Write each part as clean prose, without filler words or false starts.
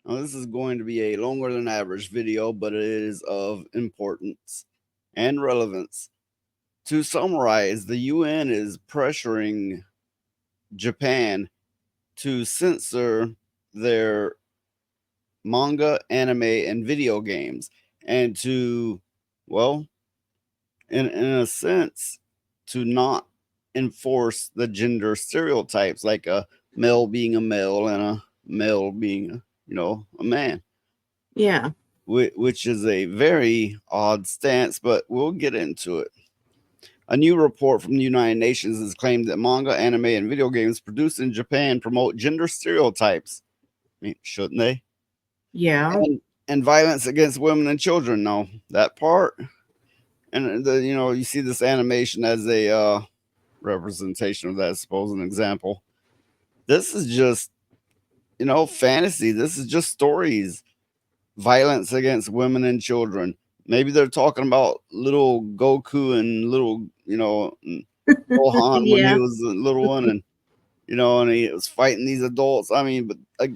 Now, this is going to be a longer than average video, but it is of importance and relevance. To summarize, the UN is pressuring Japan to censor their manga, anime, and video games, and to, well, in a sense, to not enforce the gender stereotypes, like a male being a male and a male being, a man, Yeah. which is a very odd stance, but we'll get into it. A new report from the United Nations has claimed that manga, anime, and video games produced in Japan promote gender stereotypes. I mean, shouldn't they? Yeah. And violence against women and children. No, that part. And you see this animation as a representation of that. I suppose an example. This is just fantasy. This is just stories. Violence against women and children. Maybe they're talking about little Goku and little Gohan when he Yeah. was a little one, and he was fighting these adults. I mean, but like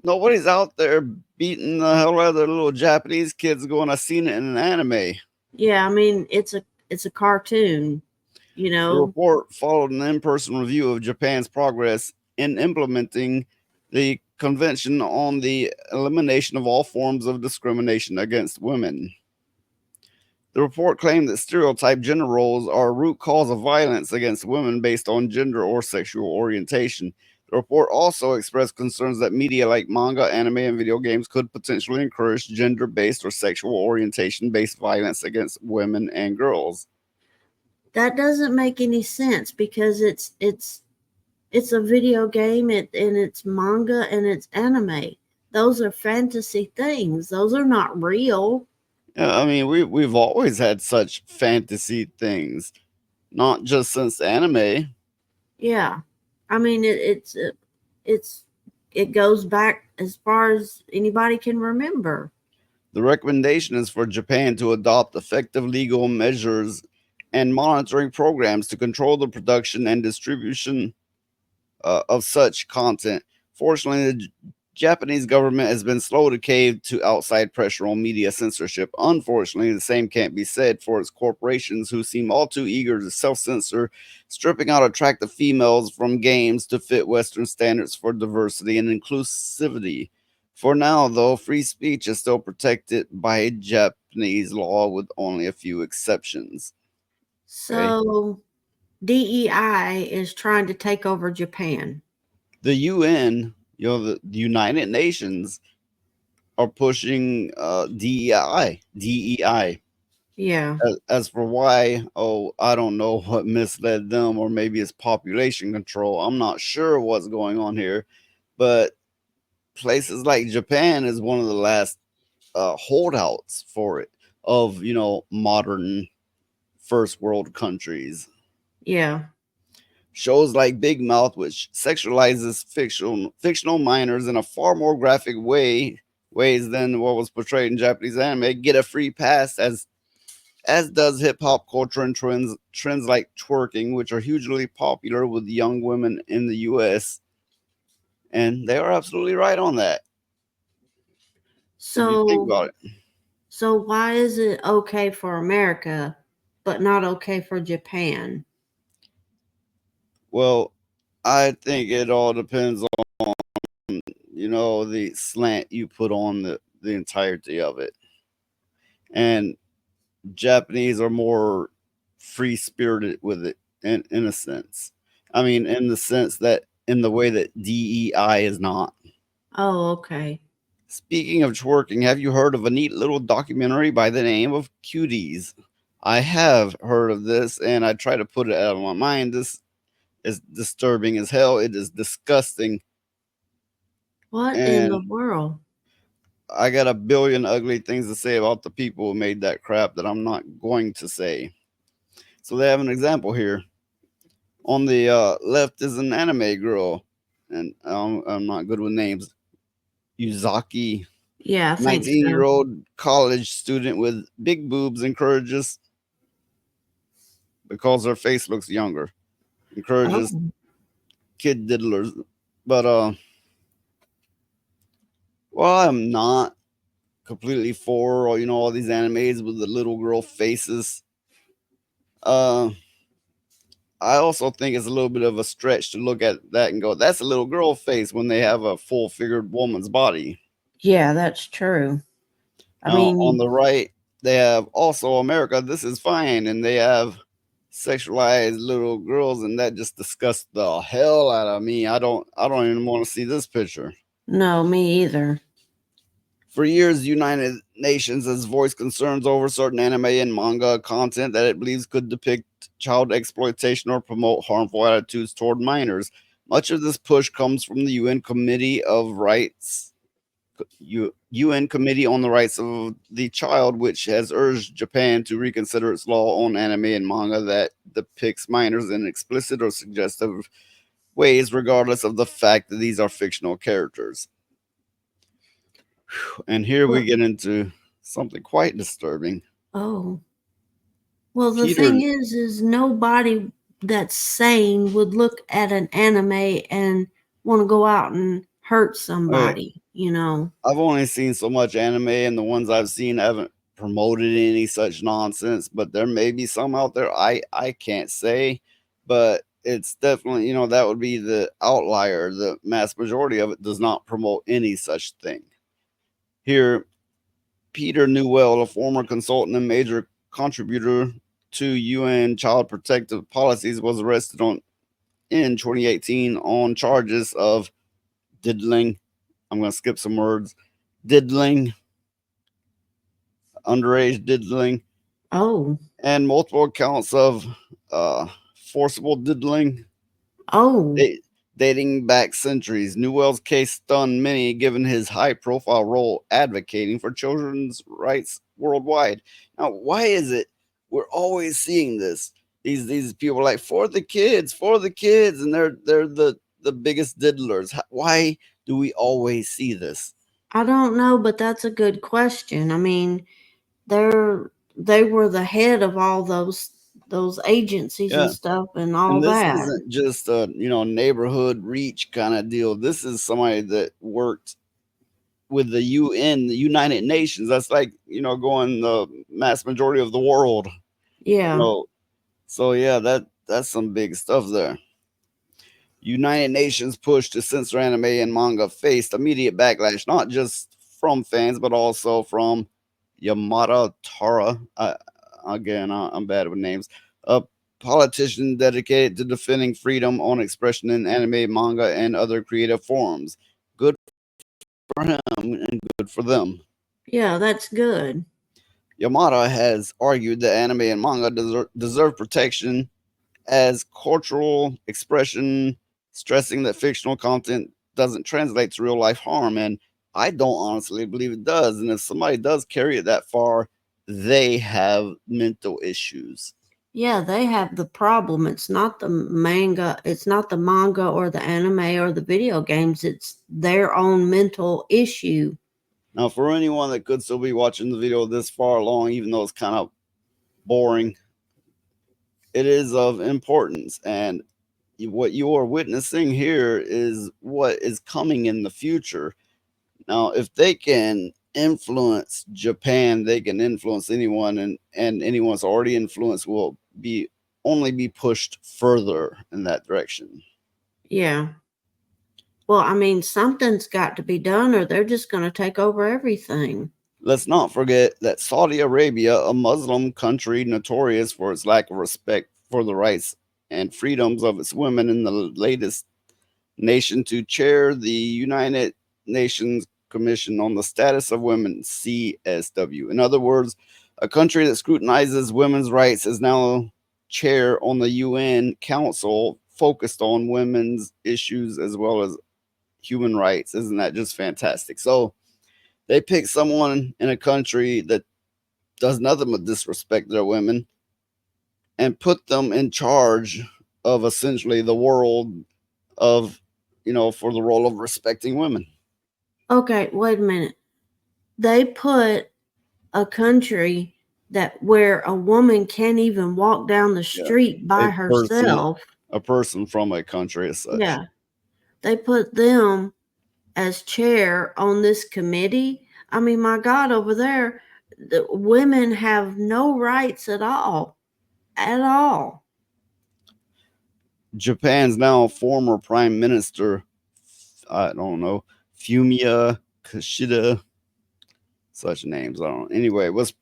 nobody's out there beating the hell out of the little Japanese kids going, I seen it in an anime. Yeah. I mean, it's a cartoon, you The know. report followed an in person review of Japan's progress in implementing the Convention on the Elimination of All Forms of Discrimination Against Women. The report claimed that stereotyped gender roles are a root cause of violence against women based on gender or sexual orientation. The report also expressed concerns that media like manga, anime, and video games could potentially encourage gender based or sexual orientation based violence against women and girls. That doesn't make any sense because it's a video game, and it's manga and it's anime. Those are fantasy things. Those are not real. Yeah, I mean, we've always had such fantasy things, not just since anime. Yeah. I mean, it's it goes back as far as anybody can remember. The recommendation is for Japan to adopt effective legal measures and monitoring programs to control the production and distribution of such content. Fortunately, the Japanese government has been slow to cave to outside pressure on media censorship. Unfortunately, the same can't be said for its corporations, who seem all too eager to self censor, stripping out attractive females from games to fit Western standards for diversity and inclusivity. For now, though, free speech is still protected by Japanese law with only a few exceptions. Okay. So DEI is trying to take over Japan. The UN, the United Nations, are pushing DEI. Yeah. As for why, oh, I don't know what misled them, or maybe it's population control. I'm not sure what's going on here, but places like Japan is one of the last holdouts for it of modern first world countries. Yeah. Shows like Big Mouth, which sexualizes fictional minors in a far more graphic ways than what was portrayed in Japanese anime, get a free pass, as does hip hop culture and trends like twerking, which are hugely popular with young women in the U.S. And they are absolutely right on that. If you think So about it, why is it okay for America but not okay for Japan? well, I think it all depends on the slant you put on the entirety of it. And Japanese are more free spirited with it, in a sense. I mean, in the sense that in the way that DEI is not. Oh, okay. Speaking of twerking, have you heard of a neat little documentary by the name of Cuties? I have heard of this, and I try to put it out of my mind. This is disturbing as hell. It is disgusting, What in the and world? I got a billion ugly things to say about the people who made that crap that I'm not going to say. So they have an example here. On the left is an anime girl, and I'm not good with names. Yuzaki, Yeah, I think 19-year so. old college student with big boobs, encourages, because her face looks younger, encourages Oh. kid diddlers. But Well, I'm not completely for all these animes with the little girl faces. Uh, I also think it's a little bit of a stretch to look at that and go, "That's a little girl face," when they have a full figured woman's body. Yeah, that's true. I Now, on mean, the right, they have also America. This is fine, and they have sexualized little girls, and that just disgusts the hell out of me. I don't even want to see this picture. no, me either. For years, the United Nations has voiced concerns over certain anime and manga content that it believes could depict child exploitation or promote harmful attitudes toward minors. Much of this push comes from the UN Committee on the Rights of the Child, which has urged Japan to reconsider its law on anime and manga that depicts minors in explicit or suggestive ways, regardless of the fact that these are fictional characters. And here we Well, get into something quite disturbing. oh, well, the Peter, thing is nobody that's sane would look at an anime and want to go out and hurt okay, somebody, you know? I've only seen so much anime, and the ones I've seen haven't promoted any such nonsense. But there may be some out there. I can't say, but it's definitely that would be the outlier. The mass majority of it does not promote any such thing. Here, Peter Newell, a former consultant and major contributor to UN child protective policies, was arrested on in 2018 on charges of diddling. I'm going to skip some words. Diddling, underage diddling, Oh, and multiple accounts of uh, forcible diddling oh, da- dating back centuries. Newell's case stunned many given his high profile role advocating for children's rights worldwide. Now, why is it we're always seeing this? These people like for the kids, and they're the biggest diddlers. Why do we always see this? I don't know, but that's a good question. I mean, they were the head of all those agencies and Yeah. stuff and all And this that. isn't just a neighborhood reach kind of deal. This is somebody that worked with the UN, the United Nations. That's like going the mass majority of the world. You Yeah. know, so yeah, that's some big stuff there. United Nations push to censor anime and manga faced immediate backlash, not just from fans but also from Yamada Tara. Again, I'm bad with names. A politician dedicated to defending freedom on expression in anime, manga, and other creative forms. Good for him and good for them. Yeah, that's good. Yamada has argued that anime and manga deserve protection as cultural expression, stressing that fictional content doesn't translate to real life harm. And I don't honestly believe it does. And if somebody does carry it that far, they have mental issues. Yeah, they have the problem. It's not the manga or the anime or the video games. It's their own mental issue. Now, for anyone that could still be watching the video this far along, even though it's kind of boring, it is of importance. And what you are witnessing here is what is coming in the future. Now, if they can influence Japan, they can influence anyone, and anyone's already influenced will be pushed further in that direction. Yeah. Well, I mean, something's got to be done or they're just going to take over everything. Let's not forget that Saudi Arabia, a Muslim country notorious for its lack of respect for the rights and freedoms of its women, in the latest nation to chair the United Nations Commission on the Status of Women, CSW. In other words, a country that scrutinizes women's rights is now chair on the UN Council focused on women's issues as well as human rights. Isn't that just fantastic? So they pick someone in a country that does nothing but disrespect their women and put them in charge of essentially the world of for the role of respecting women. Okay, wait a minute. They put a country that where a woman can't even walk down the Yeah, street by a person herself. a person from a country as such. Yeah. They put them as chair on this committee. I mean, my God, over there, the women have no rights at all. At all. Japan's now former prime minister, I don't know, Fumia Kishida, such names, I don't know. Anyway, was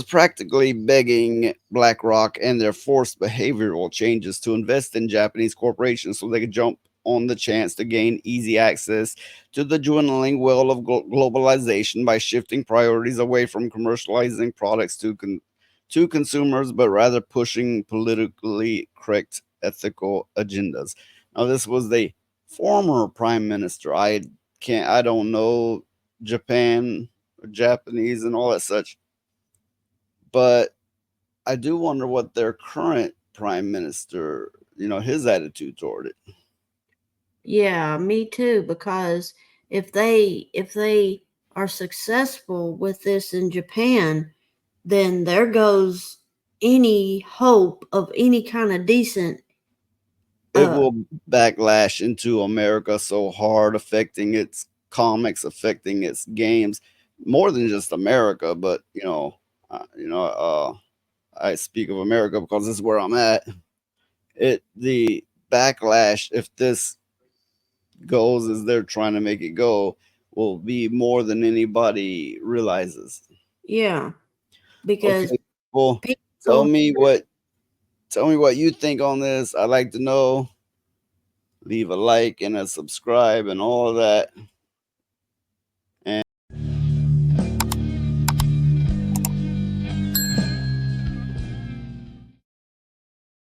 practically begging BlackRock and their forced behavioral changes to invest in Japanese corporations so they could jump on the chance to gain easy access to the dwindling well of globalization by shifting priorities away from commercializing products to consumers, but rather pushing politically correct ethical agendas. Now, this was the former prime minister. I don't know Japan, Japanese, and all that such, but I do wonder what their current prime minister, his attitude toward it. Yeah, me too, because if they are successful with this in Japan, then there goes any hope of any kind of decent It uh will backlash into America so hard, affecting its comics, affecting its games, more than just America. But I speak of America because this is where I'm at. The backlash, if this goes as they're trying to make it go, will be more than anybody realizes. yeah, because Okay, well, tell people me what tell me what you think on this. I'd like to know. Leave a like and a subscribe and all of that.